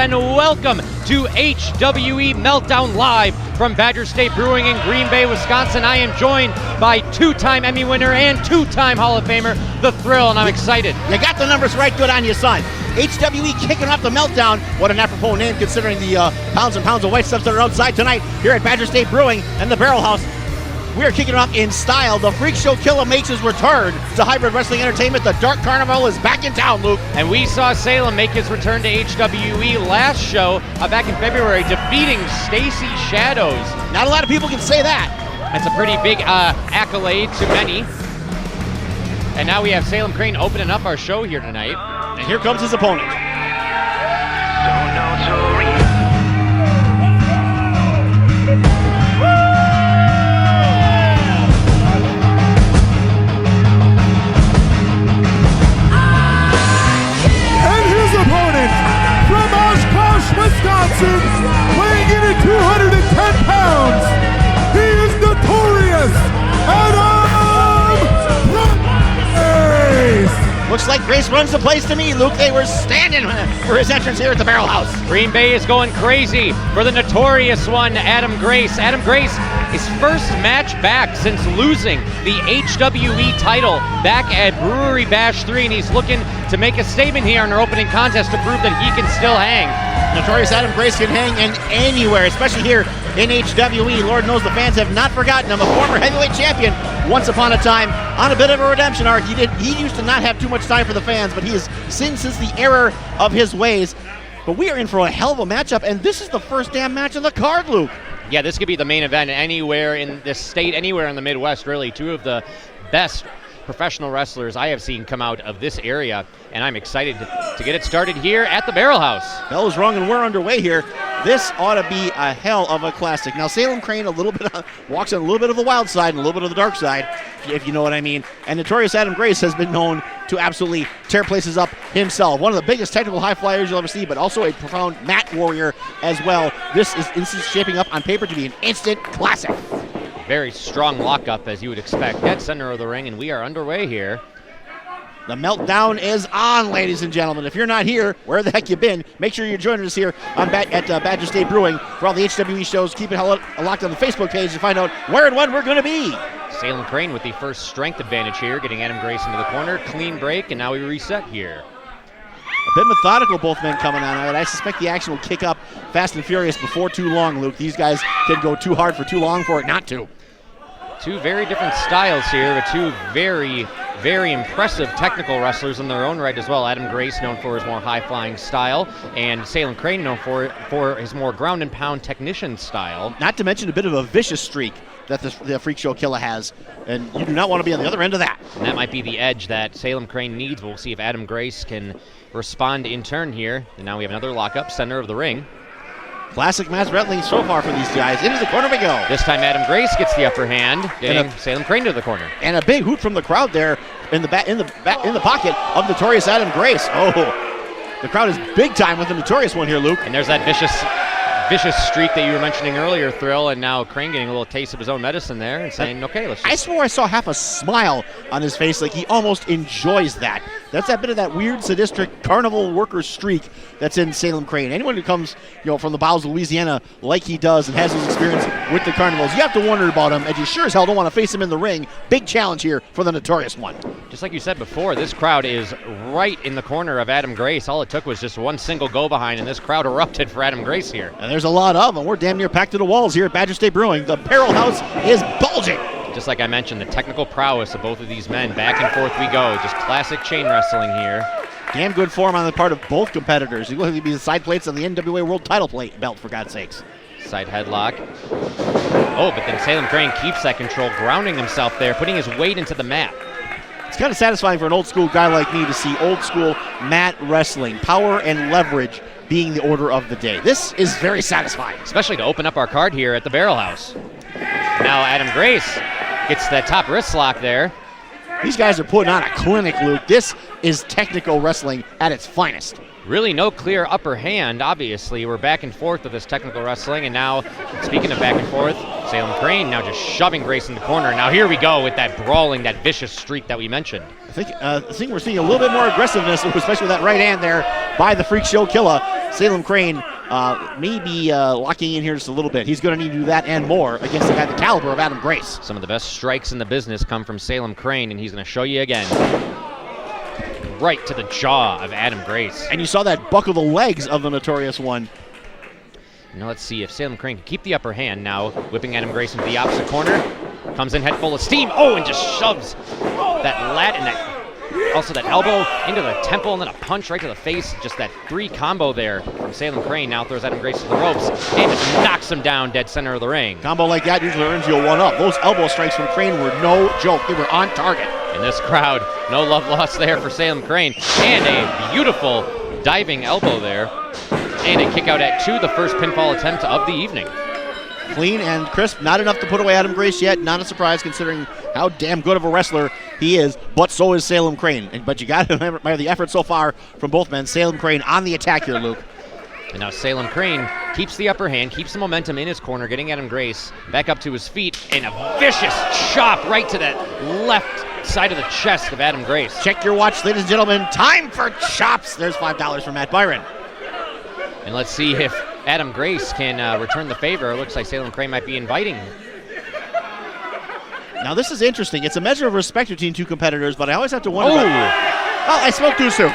And welcome to HWE Meltdown Live from Badger State Brewing in Green Bay, Wisconsin. I am joined by two-time Emmy winner and two-time Hall of Famer, The Thrill, and I'm excited. You got the numbers right, good on you, son. HWE kicking off the Meltdown. What an apropos name considering the pounds and pounds of white stuff that are outside tonight here at Badger State Brewing and the Barrel House. We are kicking off in style. The FreakShow Killa makes his return to hybrid wrestling entertainment. The Dark Carnival is back in town, Luke. And we saw Salem make his return to HWE last show back in February, defeating Stacy Shadows. Not a lot of people can say that. That's a pretty big accolade to many. And now we have Salem Crane opening up our show here tonight. And here comes his opponent. Wisconsin, weighing in at 210 pounds, he is notorious Adam Grace. Looks like Grace runs the place to me, Luke. They were standing for his entrance here at the Barrel House. Green Bay is going crazy for the notorious one, Adam Grace. Adam Grace, his first match back since losing the HWE title back at Brewery Bash 3, and he's looking to make a statement here in our opening contest to prove that he can still hang. Notorious Adam Grace can hang in anywhere, especially here in HWE. Lord knows the fans have not forgotten him, a former heavyweight champion once upon a time on a bit of a redemption arc. He used to not have too much time for the fans, but he has sinned since the error of his ways. But we are in for a hell of a matchup, and this is the first damn match on the card, Luke. Yeah, this could be the main event anywhere in this state, anywhere in the Midwest, really. Two of the best professional wrestlers I have seen come out of this area, and I'm excited to get it started here at the Barrel House. Bell is rung and we're underway here. This ought to be a hell of a classic. Now, Salem Crane walks on a little bit of the wild side and a little bit of the dark side, if you know what I mean. And notorious Adam Grace has been known to absolutely tear places up himself. One of the biggest technical high flyers you'll ever see, but also a profound mat warrior as well. This is shaping up on paper to be an instant classic. Very strong lockup, as you would expect. Dead center of the ring, and we are underway here. The Meltdown is on, ladies and gentlemen. If you're not here, where the heck you been? Make sure you're joining us here at Badger State Brewing for all the HWE shows. Keep it locked on the Facebook page to find out where and when we're going to be. Salem Crane with the first strength advantage here, getting Adam Grace into the corner. Clean break, and now we reset here. A bit methodical, both men coming on, and I suspect the action will kick up fast and furious before too long, Luke. These guys can go too hard for too long for it not to. Two very different styles here, but two very, very impressive technical wrestlers in their own right as well. Adam Grace, known for his more high-flying style, and Salem Crane, known for his more ground-and-pound technician style. Not to mention a bit of a vicious streak that the FreakShow Killa has, and you do not want to be on the other end of that. And that might be the edge that Salem Crane needs. We'll see if Adam Grace can respond in turn here. And now we have another lockup, center of the ring. Classic match wrestling so far for these guys. Into the corner we go. This time Adam Grace gets the upper hand, getting Salem Crane to the corner. And a big hoot from the crowd there in the pocket of notorious Adam Grace. Oh, the crowd is big time with the notorious one here, Luke. And there's that vicious streak that you were mentioning earlier, Thrill, and now Crane getting a little taste of his own medicine there and saying, okay, let's just... I swore I saw half a smile on his face, like he almost enjoys that. That's that bit of that weird, sadistic carnival worker streak that's in Salem Crane. Anyone who comes, from the bowels of Louisiana like he does and has his experience with the carnivals, you have to wonder about him, and you sure as hell don't want to face him in the ring. Big challenge here for the notorious one. Just like you said before, this crowd is right in the corner of Adam Grace. All it took was just one single go-behind, and this crowd erupted for Adam Grace here. And there's a lot of them. We're damn near packed to the walls here at Badger State Brewing. The Barrel House is bulging. Just like I mentioned, the technical prowess of both of these men. Back and forth we go. Just classic chain wrestling here. Damn good form on the part of both competitors. You look at these side plates on the NWA World Title belt, for God's sakes. Side headlock. Oh, but then Salem Crane keeps that control, grounding himself there, putting his weight into the mat. It's kind of satisfying for an old school guy like me to see old school mat wrestling, power and leverage being the order of the day. This is very satisfying. Especially to open up our card here at the Barrel House. Now Adam Grace gets that top wrist lock there. These guys are putting on a clinic, Luke. This is technical wrestling at its finest. Really no clear upper hand, obviously. We're back and forth with this technical wrestling, and now, speaking of back and forth, Salem Crane now just shoving Grace in the corner. Now here we go with that brawling, that vicious streak that we mentioned. I think we're seeing a little bit more aggressiveness, especially with that right hand there by the FreakShow Killa. Salem Crane may be locking in here just a little bit. He's going to need to do that and more against the guy the caliber of Adam Grace. Some of the best strikes in the business come from Salem Crane, and he's going to show you again. Right to the jaw of Adam Grace. And you saw that buckle the legs of the Notorious One. Now let's see if Salem Crane can keep the upper hand now, whipping Adam Grace into the opposite corner. Comes in head full of steam. Oh, and just shoves that lat and also that elbow into the temple, and then a punch right to the face. Just that 3 combo there from Salem Crane. Now throws Adam Grace to the ropes and just knocks him down dead center of the ring. Combo like that usually earns you a 1-up. Those elbow strikes from Crane were no joke. They were on target. In this crowd, no love lost there for Salem Crane. And a beautiful diving elbow there. And a kick out at 2, the first pinfall attempt of the evening. Clean and crisp. Not enough to put away Adam Grace yet. Not a surprise considering how damn good of a wrestler he is, but so is Salem Crane. But you got to admire the effort so far from both men. Salem Crane on the attack here, Luke. And now Salem Crane keeps the upper hand, keeps the momentum in his corner, getting Adam Grace back up to his feet, and a vicious chop right to that left side of the chest of Adam Grace. Check your watch, ladies and gentlemen. Time for chops. There's $5 from Matt Byron. And let's see if Adam Grace can return the favor. It looks like Salem Crane might be inviting. Now this is interesting. It's a measure of respect between two competitors, but I always have to wonder I spoke too soon.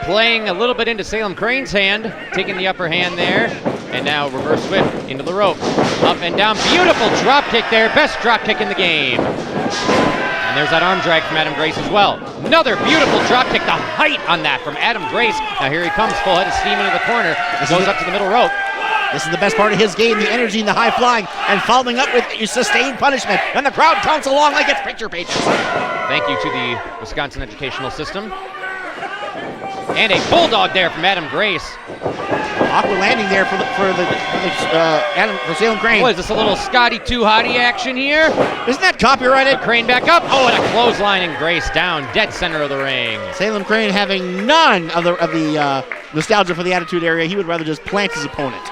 Playing a little bit into Salem Crane's hand, taking the upper hand there, and now reverse whip into the rope. Up and down, beautiful drop kick there, best drop kick in the game. And there's that arm drag from Adam Grace as well. Another beautiful drop kick, the height on that from Adam Grace. Now here he comes, full head of steam into the corner, goes up to the middle rope. This is the best part of his game, the energy and the high flying, and following up with sustained punishment. And the crowd counts along like it's picture pages. Thank you to the Wisconsin educational system. And a bulldog there from Adam Grace. Awkward landing there for Salem Crane. What is this, a little Scotty 2 hottie action here? Isn't that copyrighted? Crane back up. Oh, and a clothesline, and Grace down, dead center of the ring. Salem Crane having none of the nostalgia for the Attitude Area. He would rather just plant his opponent.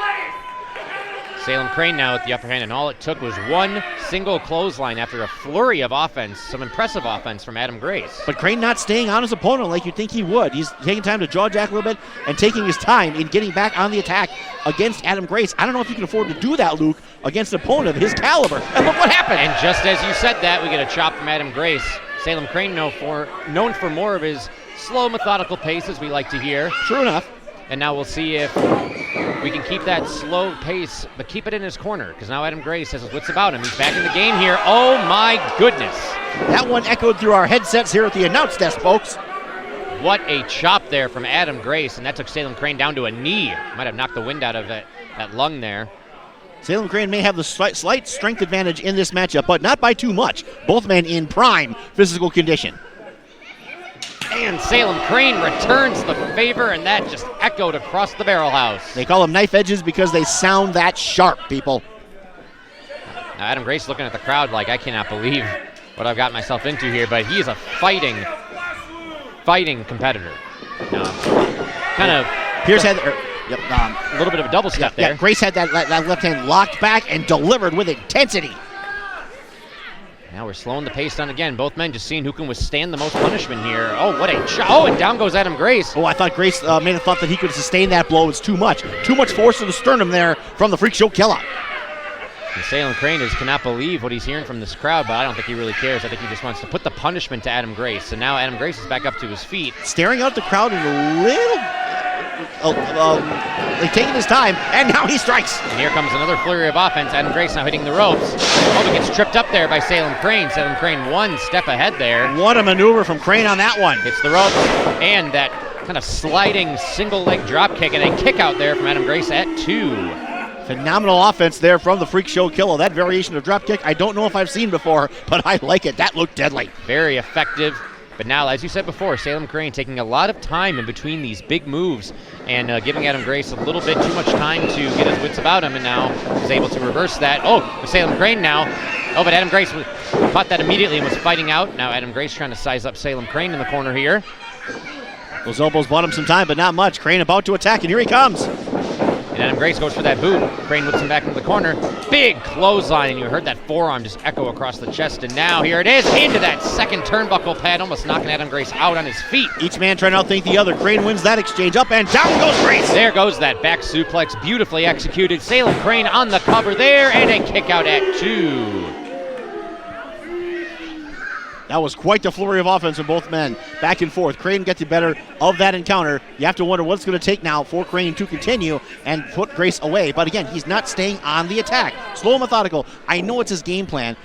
Salem Crane now with the upper hand, and all it took was one single clothesline after a flurry of offense, some impressive offense from Adam Grace. But Crane not staying on his opponent like you'd think he would. He's taking time to jaw jack a little bit and taking his time in getting back on the attack against Adam Grace. I don't know if you can afford to do that, Luke, against an opponent of his caliber. And look what happened. And just as you said that, we get a chop from Adam Grace. Salem Crane known for more of his slow, methodical pace, as we like to hear. True enough. And now we'll see if we can keep that slow pace, but keep it in his corner, because now Adam Grace has his wits about him. He's back in the game here. Oh, my goodness. That one echoed through our headsets here at the announce desk, folks. What a chop there from Adam Grace, and that took Salem Crane down to a knee. Might have knocked the wind out of that lung there. Salem Crane may have the slight strength advantage in this matchup, but not by too much. Both men in prime physical condition. And Salem Crane returns the favor, and that just echoed across the Barrel House. They call them knife edges because they sound that sharp, people. Now Adam Grace looking at the crowd like, I cannot believe what I've got myself into here, but he is a fighting competitor. Kind of. Pierce had a little bit of a double step there. Yeah, Grace had that left hand locked back and delivered with intensity. Now we're slowing the pace down again. Both men just seeing who can withstand the most punishment here. Oh, what a shot. Oh, and down goes Adam Grace. Oh, I thought Grace may have thought that he could sustain that blow. It's too much. Too much force to the sternum there from the FreakShow Killa. And Salem Crane cannot believe what he's hearing from this crowd, but I don't think he really cares. I think he just wants to put the punishment to Adam Grace. And now Adam Grace is back up to his feet. Staring out the crowd in a taking his time, and now he strikes. And here comes another flurry of offense. Adam Grace now hitting the ropes. Oh, but gets tripped up there by Salem Crane. Salem Crane one step ahead there. What a maneuver from Crane on that one. Hits the ropes, and that kind of sliding single leg drop kick, and a kick out there from Adam Grace at 2. Phenomenal offense there from the Freak Show Killa. That variation of drop kick, I don't know if I've seen before, but I like it. That looked deadly. Very effective. But now, as you said before, Salem Crane taking a lot of time in between these big moves and giving Adam Grace a little bit too much time to get his wits about him, and now he's able to reverse that. Oh, Salem Crane now. Oh, but Adam Grace caught that immediately and was fighting out. Now Adam Grace trying to size up Salem Crane in the corner here. Those elbows bought him some time, but not much. Crane about to attack, and here he comes. And Adam Grace goes for that boot. Crane whips him back into the corner. Big clothesline, and you heard that forearm just echo across the chest. And now here it is, into that second turnbuckle pad, almost knocking Adam Grace out on his feet. Each man trying to outthink the other. Crane wins that exchange. Up and down goes Grace. There goes that back suplex, beautifully executed. Salem Crane on the cover there, and a kick out at 2. That was quite the flurry of offense from both men. Back and forth. Crane gets the better of that encounter. You have to wonder what it's going to take now for Crane to continue and put Grace away. But again, he's not staying on the attack. Slow and methodical. I know it's his game plan.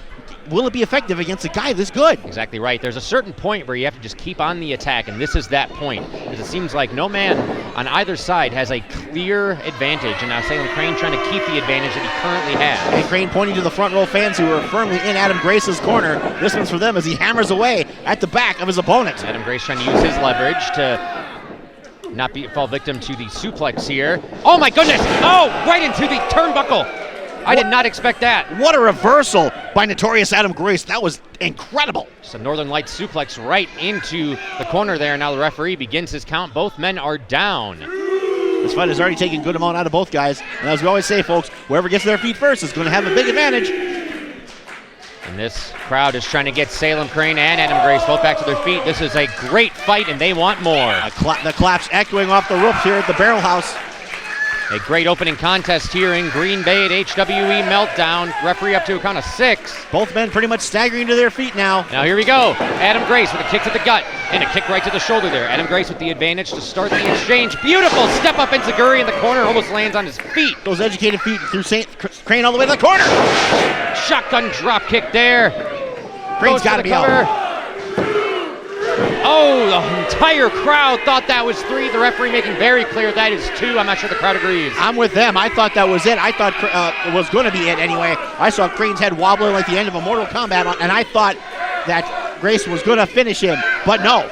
Will it be effective against a guy this good? Exactly right. There's a certain point where you have to just keep on the attack, and this is that point. Because it seems like no man on either side has a clear advantage, and now Salem Crane trying to keep the advantage that he currently has. And Crane pointing to the front row fans who are firmly in Adam Grace's corner. This one's for them as he hammers away at the back of his opponent. Adam Grace trying to use his leverage to not fall victim to the suplex here. Oh my goodness! Oh, right into the turnbuckle! I did not expect that. What a reversal by Notorious Adam Grace. That was incredible. Just a Northern Lights suplex right into the corner there. Now the referee begins his count. Both men are down. This fight has already taken a good amount out of both guys. And as we always say, folks, whoever gets their feet first is going to have a big advantage. And this crowd is trying to get Salem Crane and Adam Grace both back to their feet. This is a great fight, and they want more. The claps echoing off the roof here at the Barrel House. A great opening contest here in Green Bay at HWE Meltdown. Referee up to a count of 6. Both men pretty much staggering to their feet now. Now here we go. Adam Grace with a kick to the gut and a kick right to the shoulder there. Adam Grace with the advantage to start the exchange. Beautiful step up enziguri in the corner. Almost lands on his feet. Those educated feet through Crane all the way to the corner. Shotgun drop kick there. Crane's got to be out. Oh, the entire crowd thought that was 3. The referee making very clear that is 2. I'm not sure the crowd agrees. I'm with them. I thought that was it. I thought it was going to be it anyway. I saw Crane's head wobbling like the end of a Mortal Kombat, and I thought that Grace was going to finish him, but no.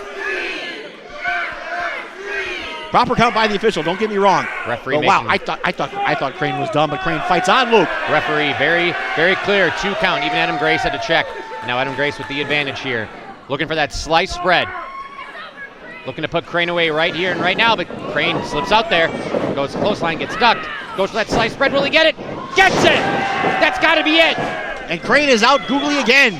Proper count by the official. Don't get me wrong. Referee. But wow, I thought Crane was done, but Crane fights on, Luke. Referee very, very clear. 2 count. Even Adam Grace had to check. Now Adam Grace with the advantage here. Looking for that slice spread. Looking to put Crane away right here and right now, but Crane slips out there. Goes to clothesline, gets ducked. Goes for that slice spread. Will he get it? Gets it! That's got to be it! And Crane is out googly again.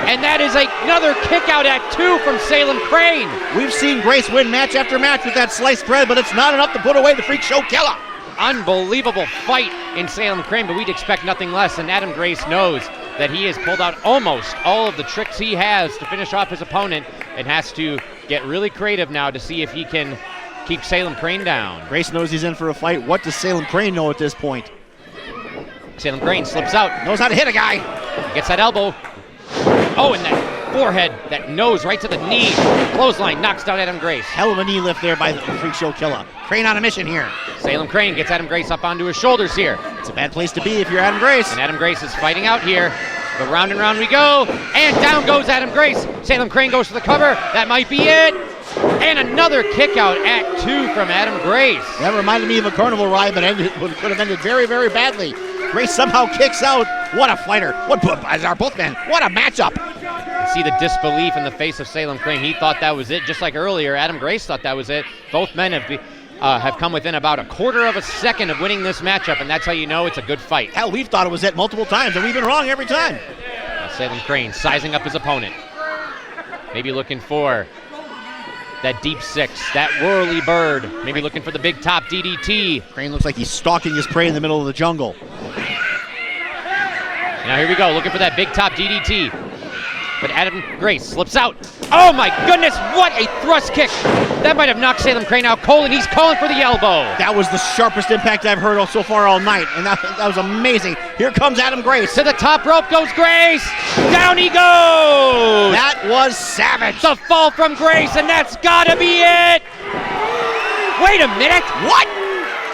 And that is another kick out at 2 from Salem Crane. We've seen Grace win match after match with that slice spread, but it's not enough to put away the Freak Show Killa. Unbelievable fight in Salem Crane, but we'd expect nothing less. And Adam Grace knows that he has pulled out almost all of the tricks he has to finish off his opponent and has to get really creative now to see if he can keep Salem Crane down. Grace knows he's in for a fight. What does Salem Crane know at this point? Salem Crane slips out. Knows how to hit a guy. Gets that elbow. Oh, and that forehead, that nose right to the knee. Clothesline knocks down Adam Grace. Hell of a knee lift there by the Freak Show Killa. Crane on a mission here. Salem Crane gets Adam Grace up onto his shoulders here. It's a bad place to be if you're Adam Grace. And Adam Grace is fighting out here. But round and round we go. And down goes Adam Grace. Salem Crane goes for the cover. That might be it. And another kick out at 2 from Adam Grace. That reminded me of a carnival ride, but could have ended very, very badly. Grace somehow kicks out. What a fighter. What are both men? What a matchup. You see the disbelief in the face of Salem Crane. He thought that was it. Just like earlier, Adam Grace thought that was it. Both men have come within about a quarter of a second of winning this matchup, and that's how you know it's a good fight. Hell, we've thought it was it multiple times, and we've been wrong every time. Now Salem Crane sizing up his opponent. Maybe looking for that deep 6, that whirly bird. Maybe looking for the big top DDT. Crane looks like he's stalking his prey in the middle of the jungle. Now here we go, looking for that big top DDT. but Adam Grace slips out. Oh my goodness, what a thrust kick. That might have knocked Salem Crane out cold, and he's calling for the elbow. That was the sharpest impact I've heard so far all night, and that was amazing. Here comes Adam Grace. To the top rope goes Grace. Down he goes. That was savage. The fall from Grace, and that's gotta be it. Wait a minute. What?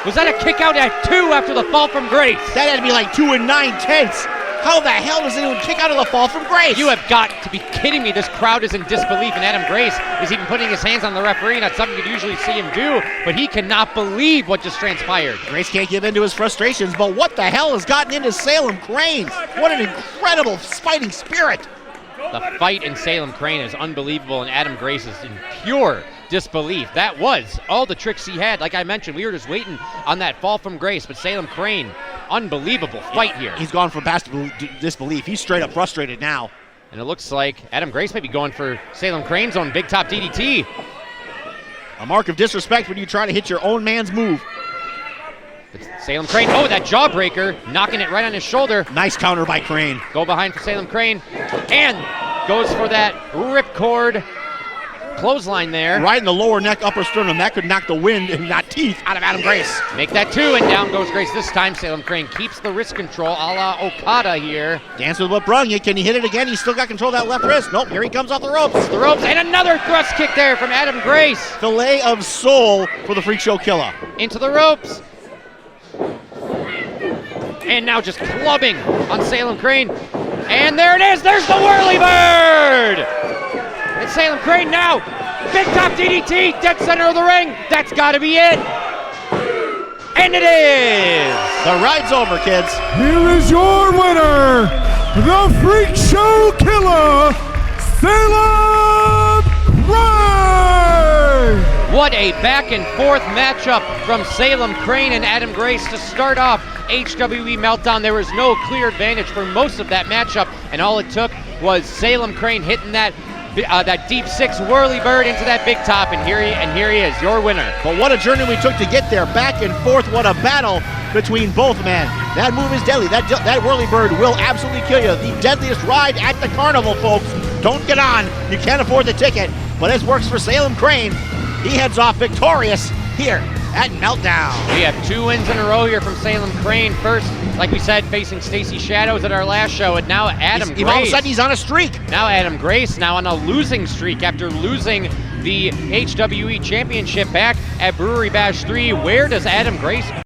Was that a kick out at 2 after the fall from Grace? That had to be like 2 9/10. How the hell does anyone kick out of the fall from Grace? You have got to be kidding me. This crowd is in disbelief, and Adam Grace is even putting his hands on the referee. Not something you'd usually see him do, but he cannot believe what just transpired. Grace can't give in to his frustrations, but what the hell has gotten into Salem Crane? What an incredible fighting spirit. The fight in Salem Crane is unbelievable, and Adam Grace is in pure disbelief. That was all the tricks he had. Like I mentioned, we were just waiting on that fall from Grace, but Salem Crane, unbelievable fight here. He's gone from past disbelief. He's straight up frustrated now. And it looks like Adam Grace may be going for Salem Crane's own big top DDT. A mark of disrespect when you try to hit your own man's move. But Salem Crane, oh, that jawbreaker, knocking it right on his shoulder. Nice counter by Crane. Go behind for Salem Crane, and goes for that ripcord clothesline there. Right in the lower neck, upper sternum. That could knock the wind, if not teeth, out of Adam Grace. Make that 2, and down goes Grace. This time, Salem Crane keeps the wrist control a la Okada here. Dance with what brung you. Can he hit it again? He's still got control of that left wrist. Nope, here he comes off the ropes. The ropes, and another thrust kick there from Adam Grace. Fillet of soul for the FreakShow Killa. Into the ropes. And now just clubbing on Salem Crane. And there it is. There's the Whirly Bird. And Salem Crane now. Big top DDT. Dead center of the ring. That's got to be it. And it is. The ride's over, kids. Here is your winner, the FreakShow Killa Salem Crane. What a back and forth matchup from Salem Crane and Adam Grace to start off HWE Meltdown. There was no clear advantage for most of that matchup, and all it took was Salem Crane hitting that deep 6 whirly bird into that big top, and here he is, your winner. But what a journey we took to get there. Back and forth, what a battle between both men. That move is deadly. That whirly bird will absolutely kill you. The deadliest ride at the carnival, folks. Don't get on. You can't afford the ticket. But it works for Salem Crane. He heads off victorious here at Meltdown. We have 2 wins in a row here from Salem Crane. First, like we said, facing Stacy Shadows at our last show, and now Adam Grace. All of a sudden, he's on a streak. Now Adam Grace, now on a losing streak after losing the HWE Championship back at Brewery Bash 3. Where does Adam Grace